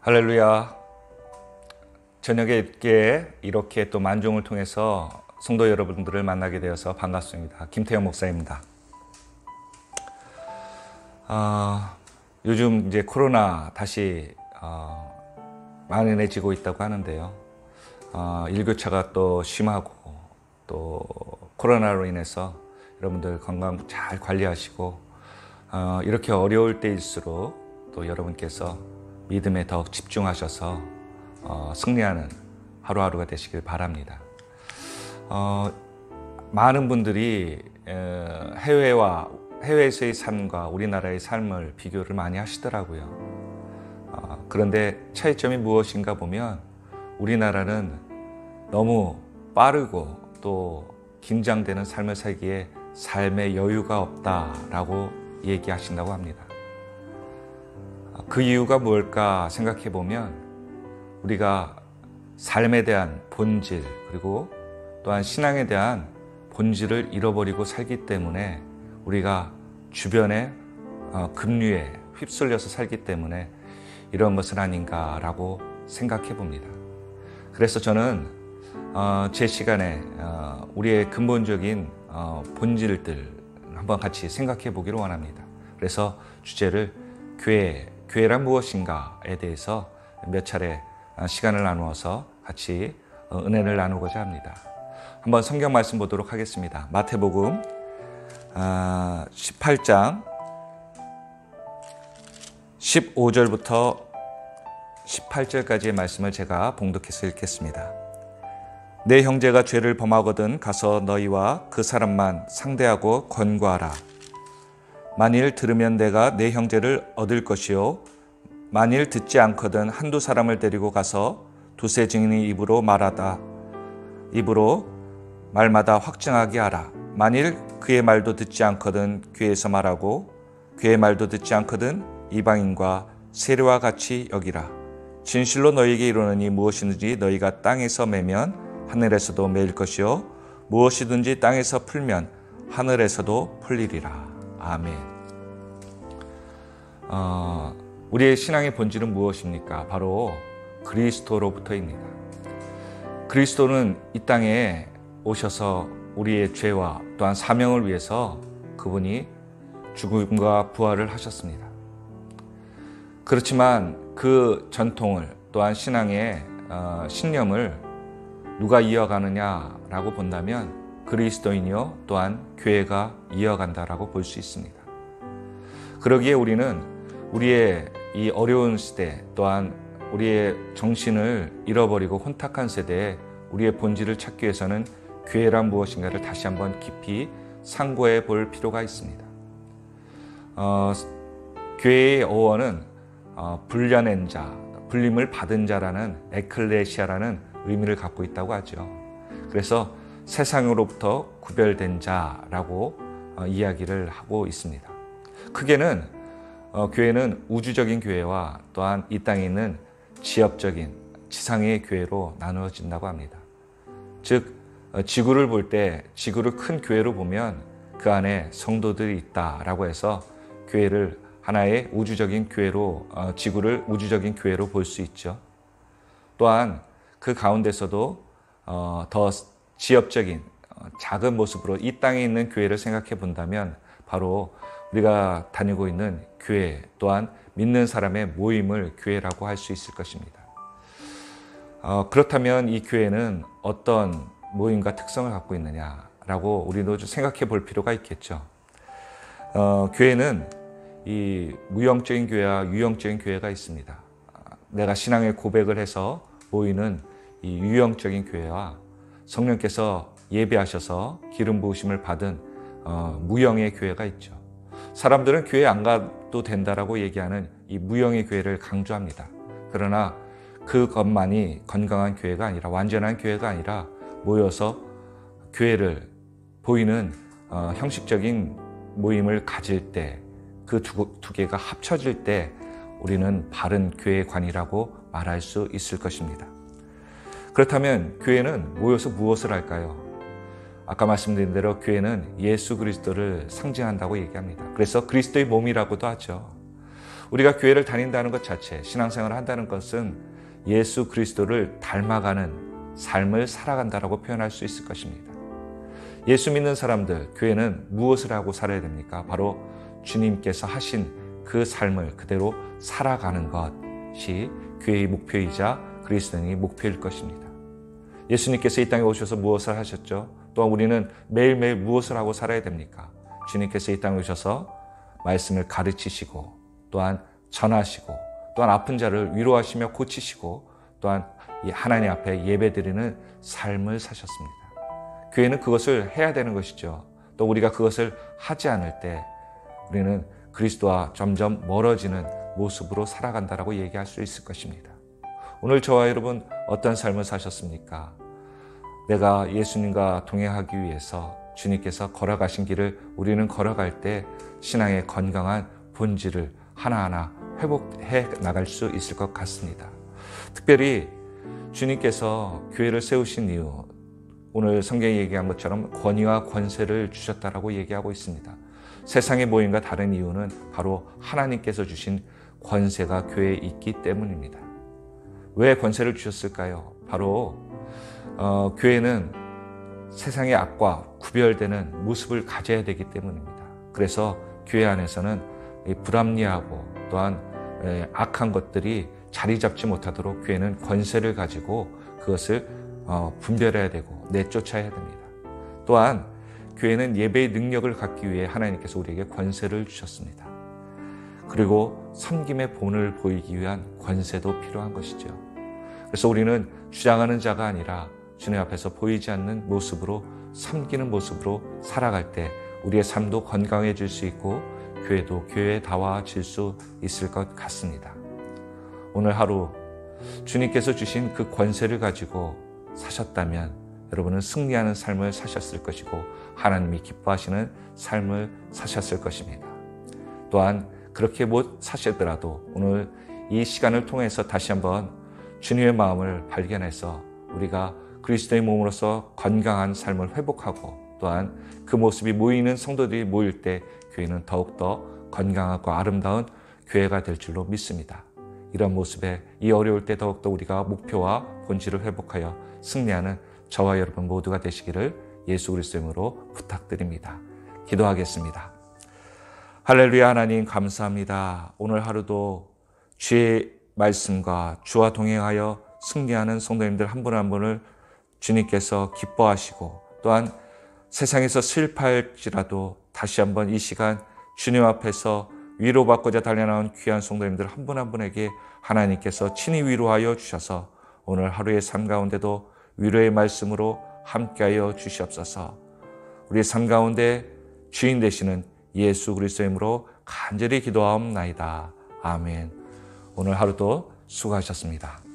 할렐루야. 저녁에 이렇게 또 만종을 통해서 성도 여러분들을 만나게 되어서 반갑습니다. 김태형 목사입니다. 요즘 이제 코로나 다시 만연해지고 있다고 하는데요. 일교차가 또 심하고 또 코로나로 인해서 여러분들 건강 잘 관리하시고 이렇게 어려울 때일수록 또 여러분께서 믿음에 더욱 집중하셔서 승리하는 하루하루가 되시길 바랍니다. 많은 분들이 해외에서의 삶과 우리나라의 삶을 비교를 많이 하시더라고요. 그런데 차이점이 무엇인가 보면 우리나라는 너무 빠르고 또 긴장되는 삶을 살기에 삶의 여유가 없다라고 얘기하신다고 합니다. 그 이유가 뭘까 생각해 보면 우리가 삶에 대한 본질 그리고 또한 신앙에 대한 본질을 잃어버리고 살기 때문에 우리가 주변의 급류에 휩쓸려서 살기 때문에 이런 것은 아닌가라고 생각해 봅니다. 그래서 저는 제 시간에 우리의 근본적인 본질들 한번 같이 생각해 보기를 원합니다. 그래서 주제를 교회란 무엇인가에 대해서 몇 차례 시간을 나누어서 같이 은혜를 나누고자 합니다. 한번 성경 말씀 보도록 하겠습니다. 마태복음 18장 15절부터 18절까지의 말씀을 제가 봉독해서 읽겠습니다. 내 형제가 죄를 범하거든 가서 너희와 그 사람만 상대하고 권고하라. 만일 들으면 내가 내 형제를 얻을 것이요 만일 듣지 않거든 한두 사람을 데리고 가서 두세 증인의 입으로 말마다 확증하게 하라. 만일 그의 말도 듣지 않거든 교회에서 말하고 그의 말도 듣지 않거든 이방인과 세례와 같이 여기라. 진실로 너희에게 이르노니 무엇이든지 너희가 땅에서 매면 하늘에서도 매일 것이요 무엇이든지 땅에서 풀면 하늘에서도 풀리리라. 아멘. 우리의 신앙의 본질은 무엇입니까? 바로 그리스도로부터입니다. 그리스도는 이 땅에 오셔서 우리의 죄와 또한 사명을 위해서 그분이 죽음과 부활을 하셨습니다. 그렇지만 그 전통을 또한 신앙의 신념을 누가 이어가느냐라고 본다면 그리스도인이요 또한 교회가 이어간다라고 볼 수 있습니다. 그러기에 우리는 우리의 이 어려운 시대 또한 우리의 정신을 잃어버리고 혼탁한 세대에 우리의 본질을 찾기 위해서는 교회란 무엇인가를 다시 한번 깊이 상고해 볼 필요가 있습니다. 교회의 어원은 불려낸 자, 불림을 받은 자라는 에클레시아라는 의미를 갖고 있다고 하죠. 그래서 세상으로부터 구별된 자라고 이야기를 하고 있습니다. 크게는 교회는 우주적인 교회와 또한 이 땅에 있는 지역적인 지상의 교회로 나누어진다고 합니다. 즉 지구를 볼 때 지구를 큰 교회로 보면 그 안에 성도들이 있다라고 해서 교회를 하나의 우주적인 교회로 지구를 우주적인 교회로 볼 수 있죠. 또한 그 가운데서도 더 지역적인 작은 모습으로 이 땅에 있는 교회를 생각해 본다면 바로 우리가 다니고 있는 교회 또한 믿는 사람의 모임을 교회라고 할 수 있을 것입니다. 그렇다면 이 교회는 어떤 모임과 특성을 갖고 있느냐라고 우리도 좀 생각해 볼 필요가 있겠죠. 교회는 이 무형적인 교회와 유형적인 교회가 있습니다. 내가 신앙의 고백을 해서 모이는 이 유형적인 교회와 성령께서 예배하셔서 기름 부으심을 받은 무형의 교회가 있죠. 사람들은 교회 안 가도 된다라고 얘기하는 이 무형의 교회를 강조합니다. 그러나 그것만이 건강한 교회가 아니라 완전한 교회가 아니라 모여서 교회를 보이는 형식적인 모임을 가질 때 그 두 개가 합쳐질 때 우리는 바른 교회관이라고 말할 수 있을 것입니다. 그렇다면 교회는 모여서 무엇을 할까요? 아까 말씀드린 대로 교회는 예수 그리스도를 상징한다고 얘기합니다. 그래서 그리스도의 몸이라고도 하죠. 우리가 교회를 다닌다는 것 자체, 신앙생활을 한다는 것은 예수 그리스도를 닮아가는 삶을 살아간다라고 표현할 수 있을 것입니다. 예수 믿는 사람들, 교회는 무엇을 하고 살아야 됩니까? 바로 주님께서 하신 그 삶을 그대로 살아가는 것이 교회의 목표이자 그리스도인의 목표일 것입니다. 예수님께서 이 땅에 오셔서 무엇을 하셨죠? 또한 우리는 매일매일 무엇을 하고 살아야 됩니까? 주님께서 이 땅에 오셔서 말씀을 가르치시고 또한 전하시고 또한 아픈 자를 위로하시며 고치시고 또한 하나님 앞에 예배드리는 삶을 사셨습니다. 교회는 그것을 해야 되는 것이죠. 또 우리가 그것을 하지 않을 때 우리는 그리스도와 점점 멀어지는 모습으로 살아간다라고 얘기할 수 있을 것입니다. 오늘 저와 여러분 어떤 삶을 사셨습니까? 내가 예수님과 동행하기 위해서 주님께서 걸어가신 길을 우리는 걸어갈 때 신앙의 건강한 본질을 하나하나 회복해 나갈 수 있을 것 같습니다. 특별히 주님께서 교회를 세우신 이유, 오늘 성경이 얘기한 것처럼 권위와 권세를 주셨다라고 얘기하고 있습니다. 세상의 모임과 다른 이유는 바로 하나님께서 주신 권세가 교회에 있기 때문입니다. 왜 권세를 주셨을까요? 바로 교회는 세상의 악과 구별되는 모습을 가져야 되기 때문입니다. 그래서 교회 안에서는 불합리하고 또한 악한 것들이 자리 잡지 못하도록 교회는 권세를 가지고 그것을 분별해야 되고 내쫓아야 됩니다. 또한 교회는 예배의 능력을 갖기 위해 하나님께서 우리에게 권세를 주셨습니다. 그리고 섬김의 본을 보이기 위한 권세도 필요한 것이죠. 그래서 우리는 주장하는 자가 아니라 주님 앞에서 보이지 않는 모습으로 섬기는 모습으로 살아갈 때 우리의 삶도 건강해질 수 있고 교회도 교회다워질 수 있을 것 같습니다. 오늘 하루 주님께서 주신 그 권세를 가지고 사셨다면 여러분은 승리하는 삶을 사셨을 것이고 하나님이 기뻐하시는 삶을 사셨을 것입니다. 또한 그렇게 못 사시더라도 오늘 이 시간을 통해서 다시 한번 주님의 마음을 발견해서 우리가 그리스도의 몸으로서 건강한 삶을 회복하고 또한 그 모습이 모이는 성도들이 모일 때 교회는 더욱더 건강하고 아름다운 교회가 될 줄로 믿습니다. 이런 모습에 이 어려울 때 더욱더 우리가 목표와 본질을 회복하여 승리하는 저와 여러분 모두가 되시기를 예수 그리스도의 이름으로 부탁드립니다. 기도하겠습니다. 할렐루야. 하나님 감사합니다. 오늘 하루도 주의 말씀과 주와 동행하여 승리하는 성도님들 한 분 한 분을 주님께서 기뻐하시고 또한 세상에서 슬퍼할지라도 다시 한번 이 시간 주님 앞에서 위로받고자 달려나온 귀한 성도님들 한 분 한 분에게 하나님께서 친히 위로하여 주셔서 오늘 하루의 삶 가운데도 위로의 말씀으로 함께하여 주시옵소서. 우리의 삶 가운데 주인 되시는 예수 그리스도의 이름으로 간절히 기도하옵나이다. 아멘. 오늘 하루도 수고하셨습니다.